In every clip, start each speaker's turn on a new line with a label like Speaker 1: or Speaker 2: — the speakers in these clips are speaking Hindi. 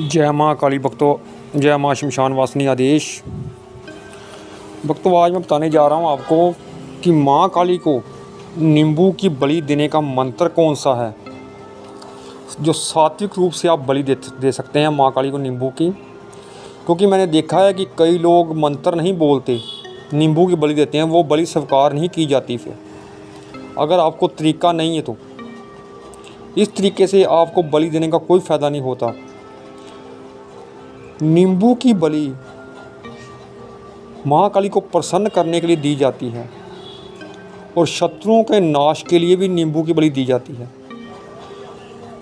Speaker 1: जय माँ काली भक्तों, जय माँ शमशान वासिनी आदेश भक्तों। आज मैं बताने जा रहा हूँ आपको कि माँ काली को नींबू की बलि देने का मंत्र कौन सा है जो सात्विक रूप से आप बलि दे सकते हैं माँ काली को नींबू की। क्योंकि मैंने देखा है कि कई लोग मंत्र नहीं बोलते, नींबू की बलि देते हैं, वो बलि स्वीकार नहीं की जाती। फिर अगर आपको तरीका नहीं है तो इस तरीके से आपको बलि देने का कोई फ़ायदा नहीं होता। नींबू की बलि महाकाली को प्रसन्न करने के लिए दी जाती है और शत्रुओं के नाश के लिए भी नींबू की बलि दी जाती है।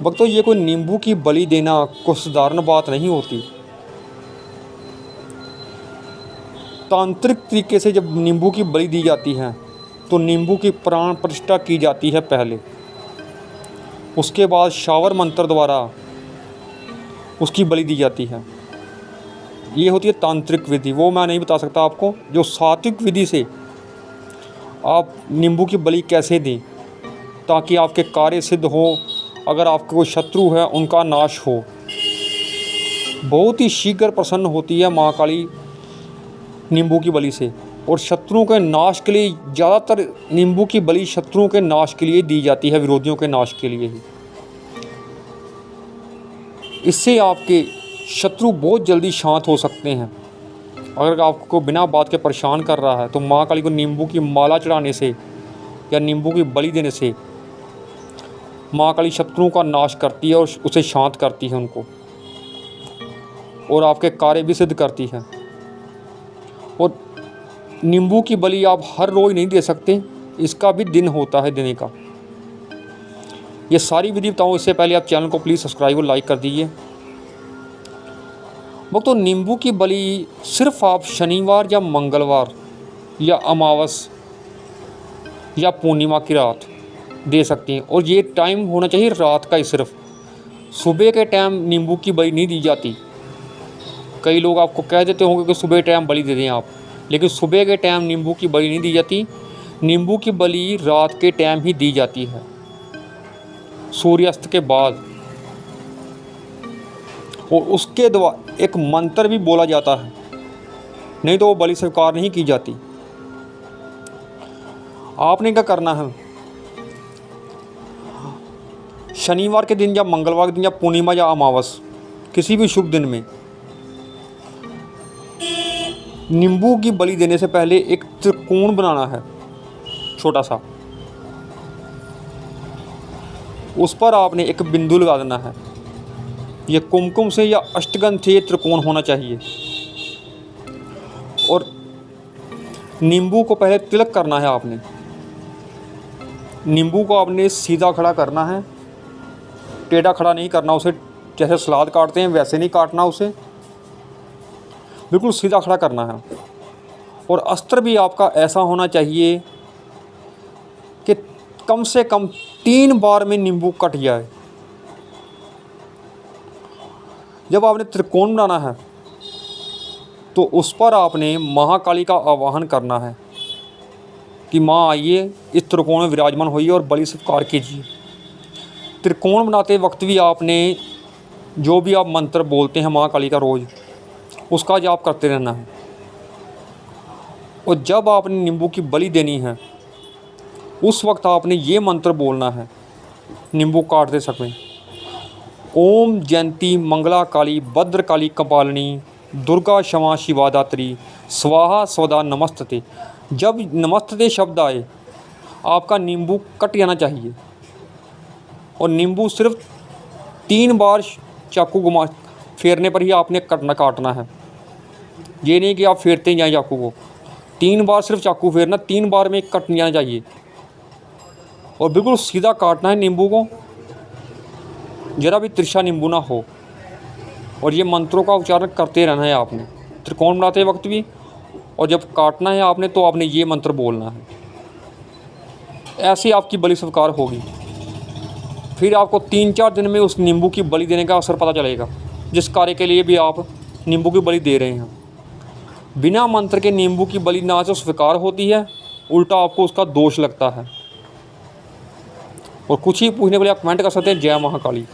Speaker 1: भक्तों, ये कोई नींबू की बलि देना कोई साधारण बात नहीं होती। तांत्रिक तरीके से जब नींबू की बलि दी जाती है तो नींबू की प्राण प्रतिष्ठा की जाती है पहले, उसके बाद शावर मंत्र द्वारा उसकी बलि दी जाती है। ये होती है तांत्रिक विधि, वो मैं नहीं बता सकता आपको। जो सात्विक विधि से आप नींबू की बलि कैसे दें ताकि आपके कार्य सिद्ध हो, अगर आपके कोई शत्रु है उनका नाश हो। बहुत ही शीघ्र प्रसन्न होती है माँ काली नींबू की बलि से, और शत्रुओं के नाश के लिए ज़्यादातर नींबू की बलि शत्रुओं के नाश के लिए दी जाती है, विरोधियों के नाश के लिए ही। इससे आपके शत्रु बहुत जल्दी शांत हो सकते हैं। अगर आपको बिना बात के परेशान कर रहा है तो माँ काली को नींबू की माला चढ़ाने से या नींबू की बलि देने से माँ काली शत्रुओं का नाश करती है और उसे शांत करती है उनको, और आपके कार्य भी सिद्ध करती है। और नींबू की बलि आप हर रोज़ नहीं दे सकते, इसका भी दिन होता है देने का। ये सारी विधि बताऊँ इससे पहले आप चैनल को प्लीज़ सब्सक्राइब और लाइक कर दीजिए। तो नींबू की बलि सिर्फ आप शनिवार या मंगलवार या अमावस या पूर्णिमा की रात दे सकती हैं, और ये टाइम होना चाहिए रात का ही। सिर्फ सुबह के टाइम नींबू की बलि नहीं दी जाती। कई लोग आपको कह देते होंगे कि सुबह टाइम बलि दे दें आप, लेकिन सुबह के टाइम नींबू की बलि नहीं दी जाती। नींबू की बलि रात के टाइम ही दी जाती है, सूर्यास्त के बाद। और उसके द्वारा एक मंत्र भी बोला जाता है, नहीं तो वो बलि स्वीकार नहीं की जाती। आपने क्या करना है, शनिवार के दिन या मंगलवार के दिन या पूर्णिमा या अमावस किसी भी शुभ दिन में नींबू की बलि देने से पहले एक त्रिकोण बनाना है छोटा सा। उस पर आपने एक बिंदु लगा देना है। ये कुमकुम से या अष्टगंध से ये त्रिकोण होना चाहिए। और नींबू को पहले तिलक करना है आपने। नींबू को आपने सीधा खड़ा करना है, टेढ़ा खड़ा नहीं करना उसे। जैसे सलाद काटते हैं वैसे नहीं काटना उसे, बिल्कुल सीधा खड़ा करना है। और अस्त्र भी आपका ऐसा होना चाहिए कि कम से कम 3 बार में नींबू कट जाए। जब आपने त्रिकोण बनाना है तो उस पर आपने महाकाली का आवाहन करना है कि माँ आइए, इस त्रिकोण में विराजमान होइए और बलि स्वीकार कीजिए। त्रिकोण बनाते वक्त भी आपने जो भी आप मंत्र बोलते हैं महाकाली का रोज़, उसका जाप करते रहना है। और जब आपने नींबू की बलि देनी है उस वक्त आपने ये मंत्र बोलना है नींबू काटते समय: ओम जयंती मंगला काली भद्र काली कपालिनी दुर्गा क्षमा शिवा दात्री स्वाहा स्वदा नमस्ते। जब नमस्ते शब्द आए आपका नींबू कट जाना चाहिए, और नींबू सिर्फ 3 बार चाकू घुमा फेरने पर ही आपने काटना है। ये नहीं कि आप फेरते जाएं चाकू को, 3 बार सिर्फ चाकू फेरना, 3 बार में कट जाना चाहिए। और बिल्कुल सीधा काटना है नींबू को, जरा भी तिरछा नींबू ना हो। और ये मंत्रों का उच्चारण करते रहना है आपने त्रिकोण बनाते वक्त भी, और जब काटना है आपने तो आपने ये मंत्र बोलना है। ऐसी आपकी बलि स्वीकार होगी। फिर आपको 3-4 दिन में उस नींबू की बलि देने का असर पता चलेगा, जिस कार्य के लिए भी आप नींबू की बलि दे रहे हैं। बिना मंत्र के नींबू की बलि ना तो स्वीकार होती है, उल्टा आपको उसका दोष लगता है। और कुछ ही पूछने के लिए आप कमेंट कर सकते हैं। जय महाकाली।